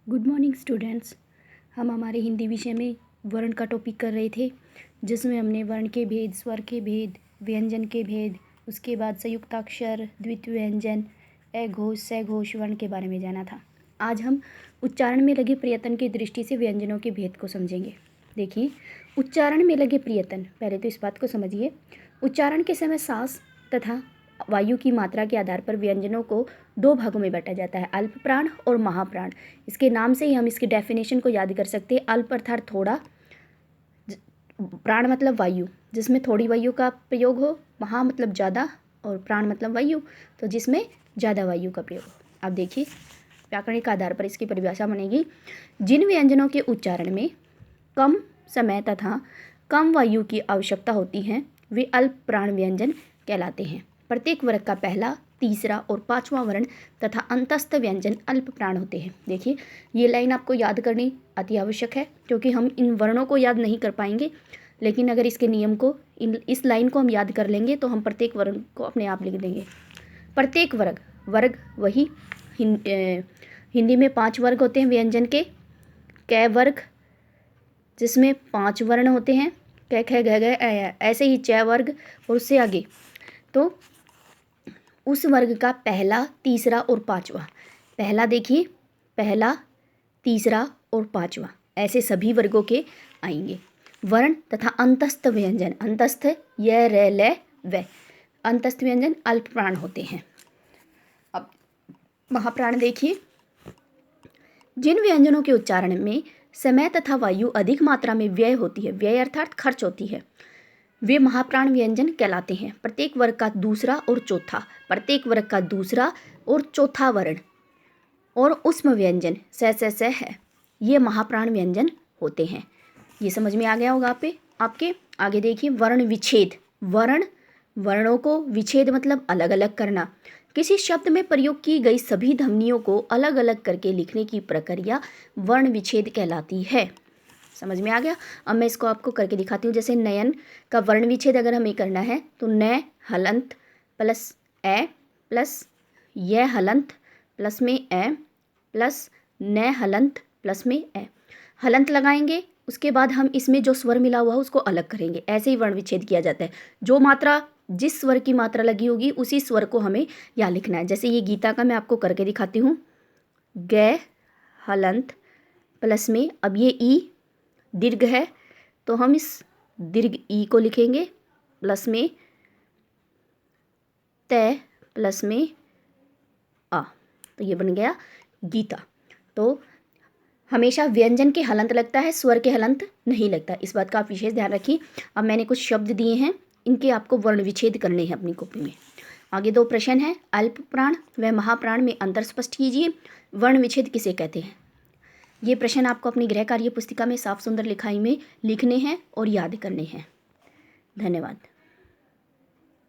Good morning students. हम हमारे हिंदी विषय में वर्ण का टॉपिक कर रहे थे, जिसमें हमने वर्ण के भेद, स्वर के भेद, व्यंजन के भेद, उसके बाद संयुक्ताक्षर, द्वितीय व्यंजन, अघोष, सघोष वर्ण के बारे में जाना था। आज हम उच्चारण में लगे प्रयत्न की दृष्टि से व्यंजनों के भेद को समझेंगे। देखिए, उच्चारण में लगे प्रयत्न, पहले तो इस बात को समझिए। उच्चारण के समय सांस तथा वायु की मात्रा के आधार पर व्यंजनों को दो भागों में बांटा जाता है, अल्प प्राण और महाप्राण। इसके नाम से ही हम इसकी डेफिनेशन को याद कर सकते हैं। अल्प अर्थात थोड़ा, प्राण मतलब वायु, जिसमें थोड़ी वायु का प्रयोग हो, महा मतलब ज़्यादा, और प्राण मतलब वायु, तो जिसमें ज़्यादा वायु का प्रयोग हो। अब देखिए, व्याकरणिक आधार पर इसकी परिभाषा बनेगी। जिन व्यंजनों के उच्चारण में कम समय तथा कम वायु की आवश्यकता होती है, वे अल्प प्राण व्यंजन कहलाते हैं। प्रत्येक वर्ग का पहला, तीसरा और पांचवा वर्ण तथा अंतस्थ व्यंजन अल्प प्राण होते हैं। देखिए, ये लाइन आपको याद करनी अति आवश्यक है, क्योंकि हम इन वर्णों को याद नहीं कर पाएंगे, लेकिन अगर इसके नियम को, इस लाइन को हम याद कर लेंगे तो हम प्रत्येक वर्ण को अपने आप लिख देंगे। प्रत्येक वर्ग वही हिंदी में 5 वर्ग होते हैं व्यंजन के। कै वर्ग, जिसमें 5 वर्ण होते हैं, कै ख ग घ ऐसे ही च वर्ग और उससे आगे, तो उस वर्ग का पहला, तीसरा और पांचवा। पहला देखिए, पहला, तीसरा और पांचवा, ऐसे सभी वर्गों के आएंगे। वर्ण तथा अंतस्थ व्यंजन, अंतस्थ य र ल व, अंतस्थ व्यंजन अल्प प्राण होते हैं। अब महाप्राण देखिए, जिन व्यंजनों के उच्चारण में समय तथा वायु अधिक मात्रा में व्यय होती है, व्यय अर्थात खर्च होती है, वे महाप्राण व्यंजन कहलाते हैं। प्रत्येक वर्ग का दूसरा और चौथा वर्ण और उष्म व्यंजन स है, ये महाप्राण व्यंजन होते हैं। ये समझ में आ गया होगा आपके। आगे देखिए, वर्ण विच्छेद। वर्णों को विच्छेद मतलब अलग अलग करना। किसी शब्द में प्रयोग की गई सभी ध्वनियों को अलग अलग करके लिखने की प्रक्रिया वर्ण विच्छेद कहलाती है। समझ में आ गया। अब मैं इसको आपको करके दिखाती हूँ। जैसे नयन का वर्ण विच्छेद अगर हमें करना है, तो न हलंत प्लस ए प्लस य हलंत प्लस में ए प्लस न हलंत प्लस में ए, हलंत लगाएंगे। उसके बाद हम इसमें जो स्वर मिला हुआ है उसको अलग करेंगे। ऐसे ही वर्ण विच्छेद किया जाता है। जो मात्रा, जिस स्वर की मात्रा लगी होगी उसी स्वर को हमें यहाँ लिखना है। जैसे ये गीता का मैं आपको करके दिखाती हूँ। ग हलंत प्लस में, अब ये ई दीर्घ है, तो हम इस दीर्घ ई को लिखेंगे प्लस में त प्लस में आ, तो ये बन गया गीता। तो हमेशा व्यंजन के हलंत लगता है, स्वर के हलंत नहीं लगता। इस बात का आप विशेष ध्यान रखिए। अब मैंने कुछ शब्द दिए हैं, इनके आपको वर्ण विच्छेद करने हैं अपनी कॉपी में। आगे 2 प्रश्न हैं। अल्प प्राण व महाप्राण में अंतर स्पष्ट कीजिए। वर्ण विच्छेद किसे कहते हैं? ये प्रश्न आपको अपनी गृह कार्य पुस्तिका में साफ सुंदर लिखाई में लिखने हैं और याद करने हैं। धन्यवाद।